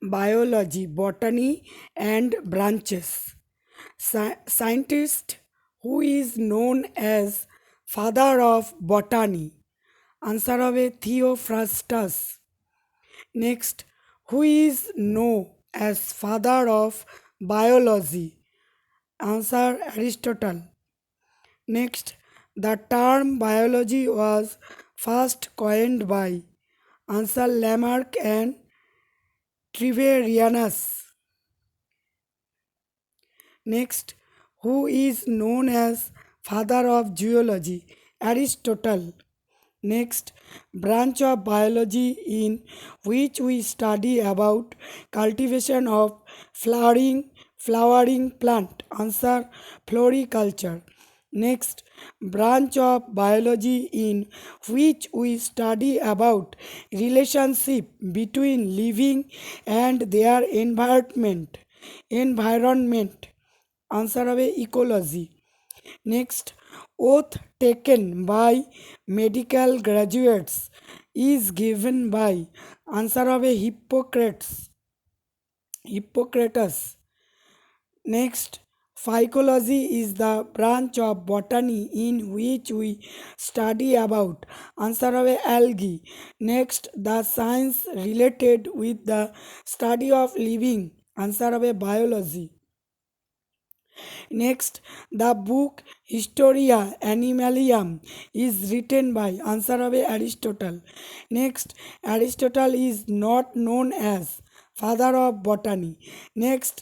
biology, botany, and branches. Scientist who is known as father of botany. Answer হবে Theophrastus. Next, who is known as father of biology? Answer Aristotle. Next, the term biology was first coined by answer Lamarck and Triverianus. Next, who is known as father of geology? Aristotle. Next, branch of biology in which we study about cultivation of flowering plant. Answer floriculture. Next, branch of biology in which we study about relationship between living and their environment. Answer হবে ecology. Next, oath taken by medical graduates is given by answer হবে Hippocrates. Next, phycology is the branch of botany in which we study about answer হবে algae. Next, the science related with the study of living answer হবে biology. Next, the book Historia Animalium is written by answer হবে Aristotle. Next, Aristotle is not known as father of botany. Next,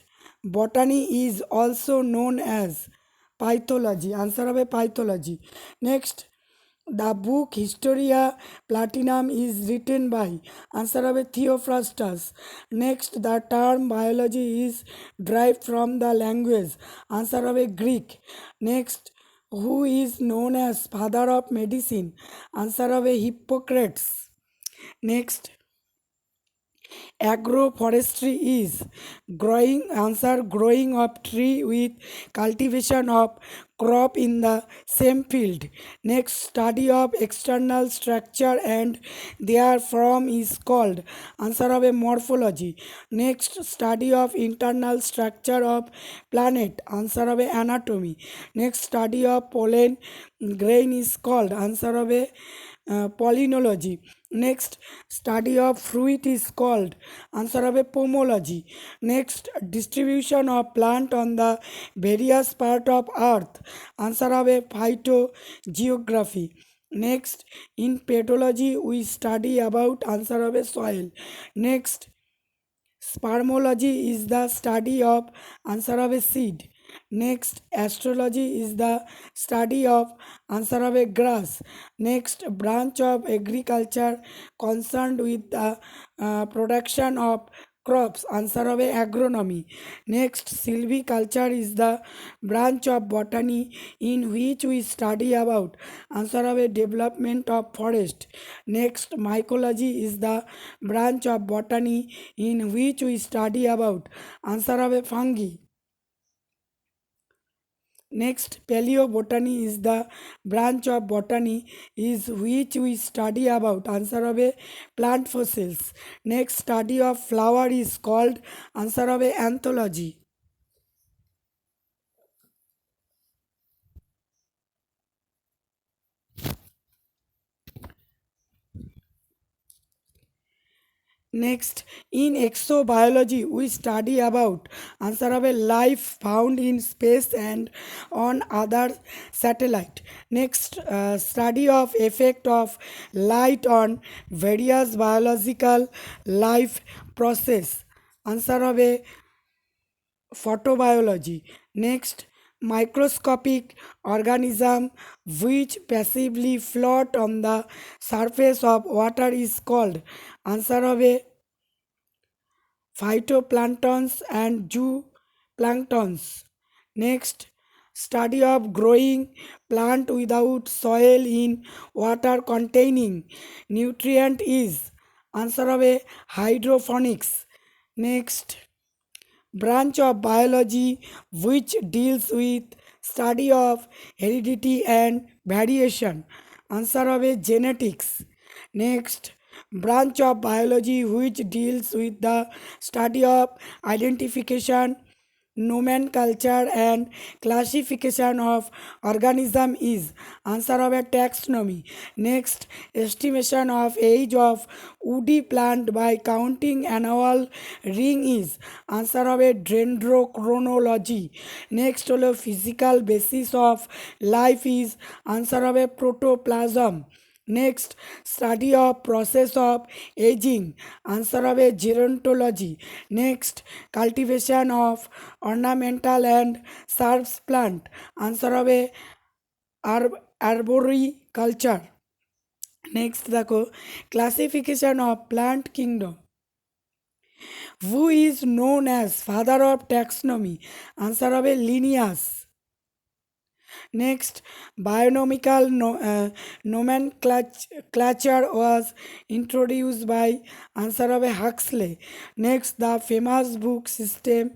botany is also known as pathology. Answer হবে pathology. Next, the book Historia Platinum is written by answer হবে Theophrastus. Next, the term biology is derived from the language answer হবে Greek. Next, who is known as father of medicine? Answer হবে Hippocrates. Next, agroforestry is growing of tree with cultivation of crop in the same field. Next, study of external structure and their form is called answer হবে morphology. Next, study of internal structure of planet answer হবে anatomy. Next, study of pollen grain is called answer হবে pollinology. Next, study of fruit is called answer হবে pomology. Next, distribution of plant on the various part of earth answer হবে phytogeography. Next, in petrology we study about answer হবে soil. Next, spermology is the study of answer হবে seed. Next, astrology is the study of answer হবে grass. Next, branch of agriculture concerned with the production of crops answer হবে agronomy. Next, silviculture is the branch of botany in which we study about answer হবে development of forest. Next, mycology is the branch of botany in which we study about answer হবে fungi. Next, paleobotany is the branch of botany is which we study about answer হবে plant fossils. Next, study of flower is called answer হবে anthology. Next, in exobiology, we study about answer of a life found in space and on other satellite. Next, study of effect of light on various biological life process. Answer of a photobiology. Next, microscopic organism which passively float on the surface of water is called answer হবে phytoplanktons and zooplanktons. Next, study of growing plant without soil in water containing nutrient is answer হবে hydroponics. Next, branch of biology which deals with study of heredity and variation answer হবে genetics. Next, branch of biology which deals with the study of identification, nomenclature and classification of organism is answer of a taxonomy. Next, estimation of age of woody plant by counting annual ring is answer of a dendrochronology. Next হলো physical basis of life is answer of a protoplasm. Next, study of process of aging, answer of a gerontology. Next, cultivation of ornamental and shrubs plant, answer of a arboriculture. Next দেখো classification of plant kingdom. Who is known as father of taxonomy? Answer of a Linnaeus. Next, bionomical nomenclature was introduced by answer of a Huxley. Next, the famous book System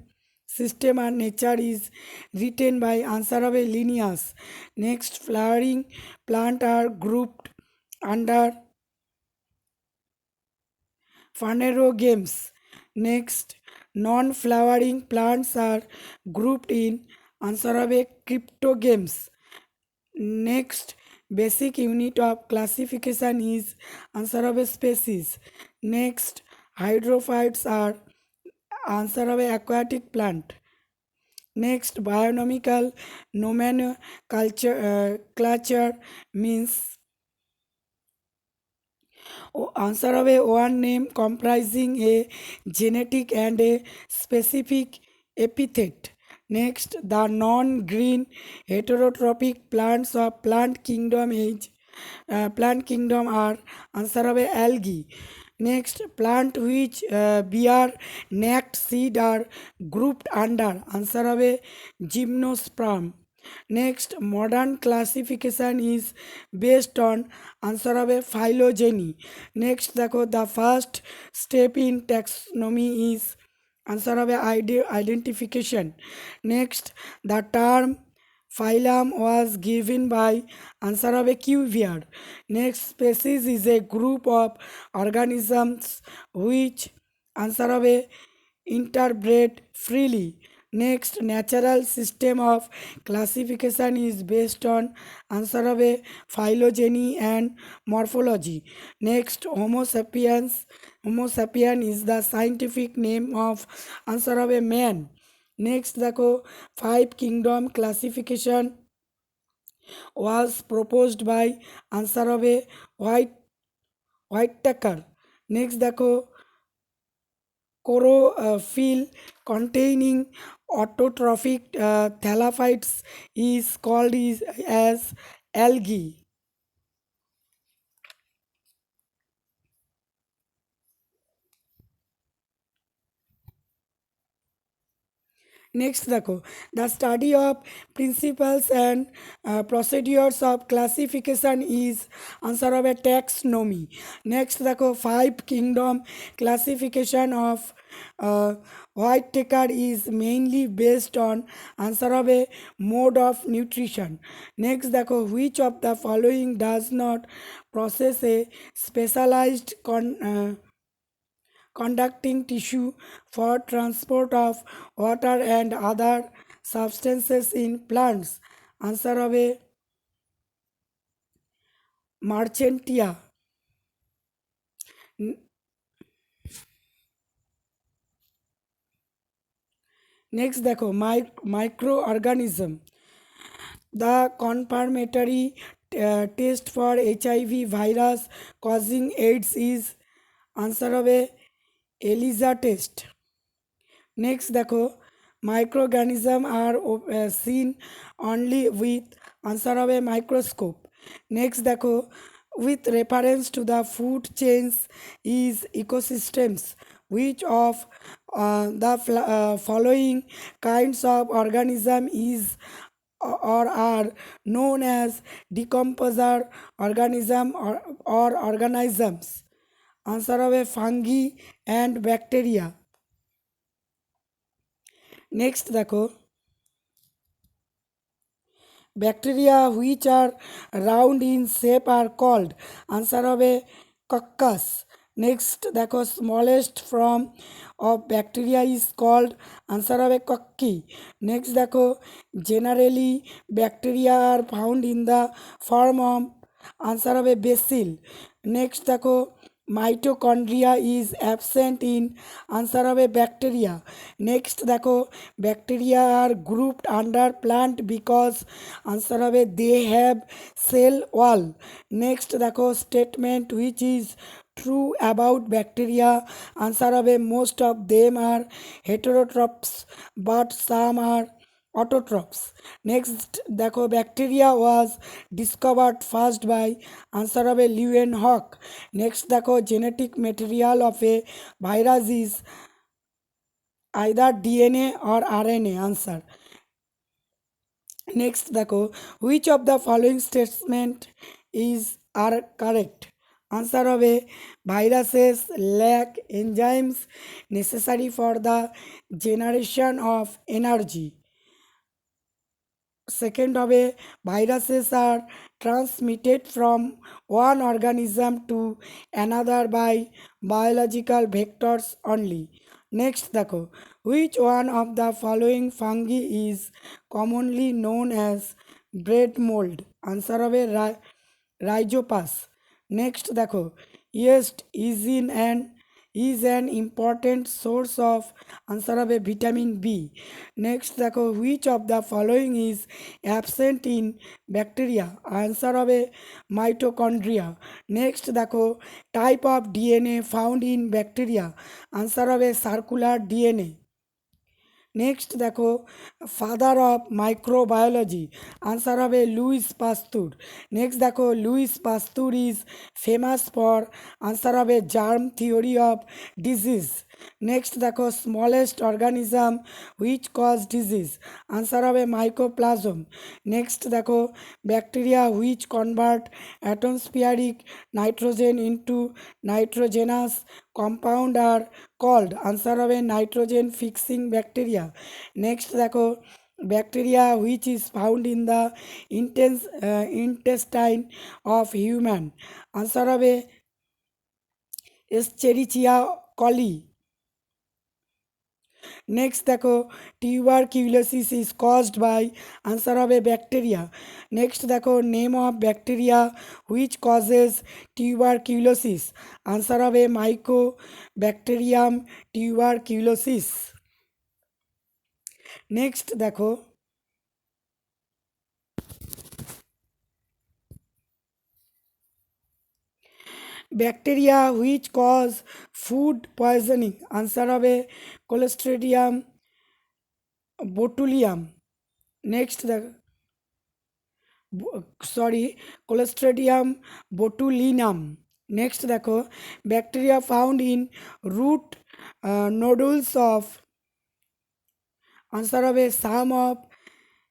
and Nature is written by answer of a Linnaeus. Next, flowering plant are grouped under phanerogames. Next, non-flowering plants are grouped in answer of a cryptogames. Next, basic unit of classification is answer of a species. Next, hydrophytes are answer of a aquatic plant. Next, bionomical nomenclature culture means answer of a one name comprising a genetic and a specific epithet. Next, the non-green heterotrophic plants of plant kingdom are answer of a algae. Next, plant which bear naked seed are grouped under answer of a gymnosperm. Next, modern classification is based on answer of a phylogeny. Next, the first step in taxonomy is answer of a identification. Next, the term phylum was given by answer of a Cuvier. Next, species is a group of organisms which answer of a interbred freely. Next, natural system of classification is based on answer of a phylogeny and morphology. Next, Homo sapien is the scientific name of answer of a man. Next দেখো five kingdom classification was proposed by answer of a Whitaker. Next দেখো chlorophyll containing autotrophic thallophytes is called as algae. Next দেখো the study of principles and procedures of classification is answer of a taxonomy. Next দেখো five kingdom classification of Whitaker is mainly based on answer of a mode of nutrition. Next দেখো which of the following does not process a specialized conducting tissue for transport of water and other substances in plants. Answer of a Marchantia. Next দেখো microorganism. The confirmatory test for HIV virus causing AIDS is answer of a ELISA test. Next দেখো microorganism are seen only with answer of a microscope. Next দেখো with reference to the food chains is ecosystems which of the following kinds of organism is or are known as decomposer organism or organisms. Answer of a fungi and bacteria. Next দেখো bacteria which are round in shape are called answer of a coccus. Next দেখো smallest form of bacteria is called, answer হবে cocci. Next দেখো generally bacteria are found in the form of, answer হবে bacilli. Next দেখো mitochondria is absent in, answer হবে bacteria. Next দেখো bacteria are grouped under plant because, answer হবে they have cell wall. Next দেখো statement which is true about bacteria, answer হবে most of them are heterotrophs but some are অটোট্রপস। Next দেখো bacteria was discovered first by, answer হবে Leeuwenhoek. Next দেখো genetic material of a virus is either DNA or RNA, answer. Next দেখো which of the following statement is are correct, answer হবে viruses lack enzymes necessary for the generation of energy. Second হবে viruses are transmitted from one organism to another by biological vectors only. Next দেখো which one of the following fungi is commonly known as bread mould, answer হবে rhizopus. Next দেখো yeast is an important source of, answer হবে vitamin B. Next দেখো which of the following is absent in bacteria, answer হবে mitochondria. Next দেখো type of DNA found in bacteria, answer হবে circular DNA. Next দেখো father of microbiology, answer হবে Louis Pasteur. Next দেখো Louis Pasteur is famous for, answer হবে germ theory of disease. Next দেখো smallest organism which cause disease, answer হবে mycoplasma. Next দেখো bacteria which convert atmospheric nitrogen into nitrogenous compound are called, answer হবে nitrogen fixing bacteria. Next দেখো bacteria which is found in the intestine of human, answer হবে Escherichia coli. Next দেখো tuberculosis is caused by, answer হবে bacteria. Next দেখো name of bacteria which causes tuberculosis, answer হবে mycobacterium tuberculosis. Next দেখো bacteria which cause food poisoning, answer হবে clostridium বোটুলিয়াম। Next দেখো clostridium botulinum. Next দেখো bacteria found in root nodules of, answer হবে some of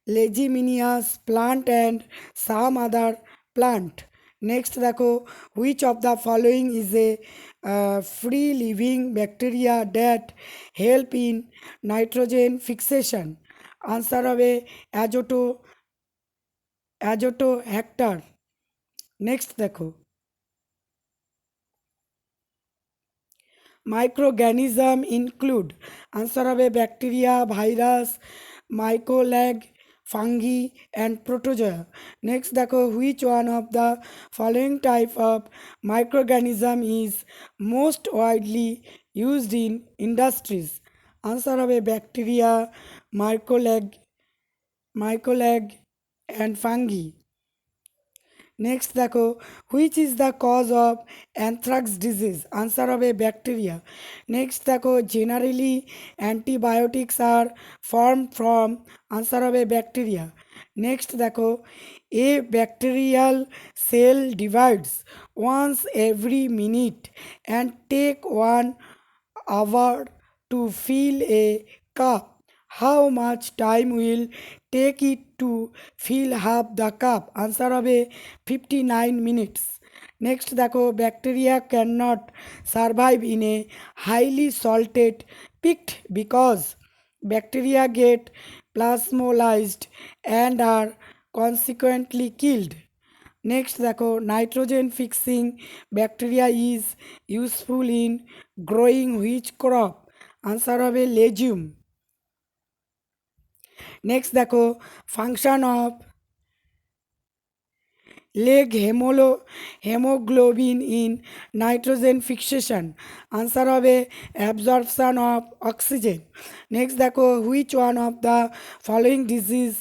leguminous plant and some other plant. Next দেখো which of the following is a free living bacteria that help in nitrogen fixation, answer হবে azotobacter. Next দেখো microorganism include, answer হবে bacteria virus mycoplasma fungi and protozoa. Next দেখো which one of the following type of microorganism is most widely used in industries, answer হবে bacteria মাইকোল্যাগ and fungi. Next দেখো which is the cause of anthrax disease, answer হবে bacteria. Next দেখো generally antibiotics are form from, answer হবে bacteria. Next দেখো a bacterial cell divides once every minute and take 1 hour to fill a cup. How much time will take it to fill half the cup? Answer হবে 59 minutes. Next দেখো bacteria cannot survive in a highly salted pit because bacteria get plasmolized and are consequently killed. Next দেখো nitrogen fixing bacteria is useful in growing which crop, answer হবে legume. Next দেখো function of leghaemoglobin in nitrogen fixation, answer হবে absorption of oxygen. Next দেখো which one of the following disease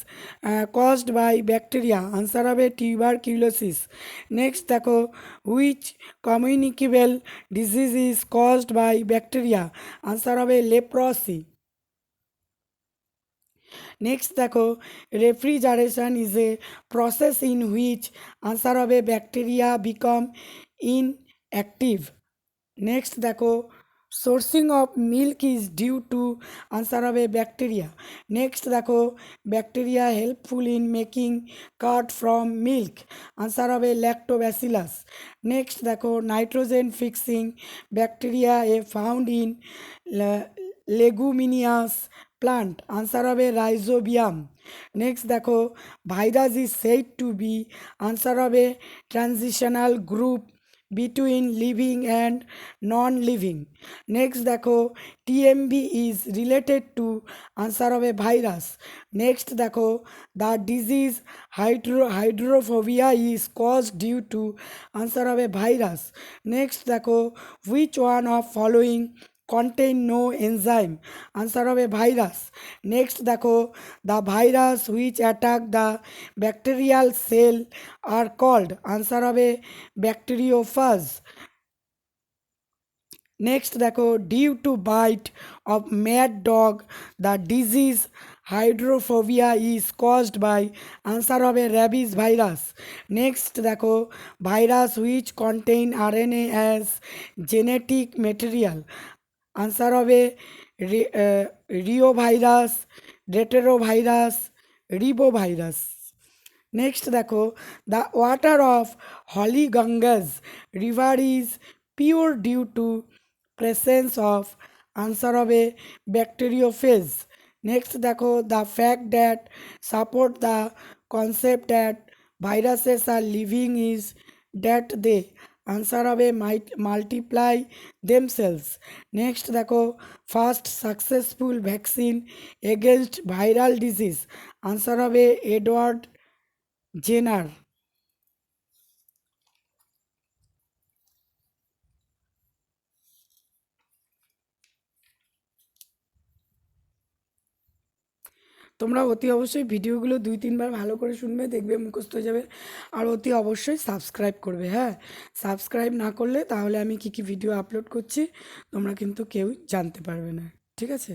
caused by bacteria, answer হবে tuberculosis. Next দেখো which communicable disease is caused by bacteria, answer হবে leprosy. Next দেখো refrigeration is a process in which, answer হবে bacteria BCom inactive. Next দেখো souring of milk is due to, answer হবে bacteria. Next দেখো bacteria helpful in making curd from milk, answer হবে lactobacillus. Next দেখো nitrogen fixing bacteria are found in leguminous plant, answer হবে rhizobium. Next দেখো virus is said to be, answer হবে transitional group between living and non living. Next দেখো TMV is related to, answer হবে virus. Next দেখো the disease hydrophobia is cause due to, answer হবে virus. Next দেখো which one of following contain no enzyme, answer হবে virus. Next দেখো the virus which attack the bacterial cell are called, answer হবে bacteriophage. Next দেখো due to bite of mad dog the disease hydrophobia is caused by, answer হবে rabies virus. Next দেখো virus which contain RNA as genetic material, answer হবে reo virus, ডেটেরো virus, ribo virus. Next দেখো the water of হলিগঙ্গাস river is pure due to presence of, answer হবে bacteriophage. Next দেখো the fact that support the concept that viruses R living is that they, answer হবে multiply themselves. Next দেখো first successful vaccine against viral disease, answer হবে Edward Jenner. তোমরা অতি অবশ্যই ভিডিওগুলো 2-3 বার ভালো করে শুনবে, দেখবে মুখস্থ হয়ে যাবে। আর অতি অবশ্যই সাবস্ক্রাইব করবে, হ্যাঁ সাবস্ক্রাইব না করলে তাহলে আমি কী কী ভিডিও আপলোড করছি তোমরা কিন্তু কেউ জানতে পারবে না, ঠিক আছে।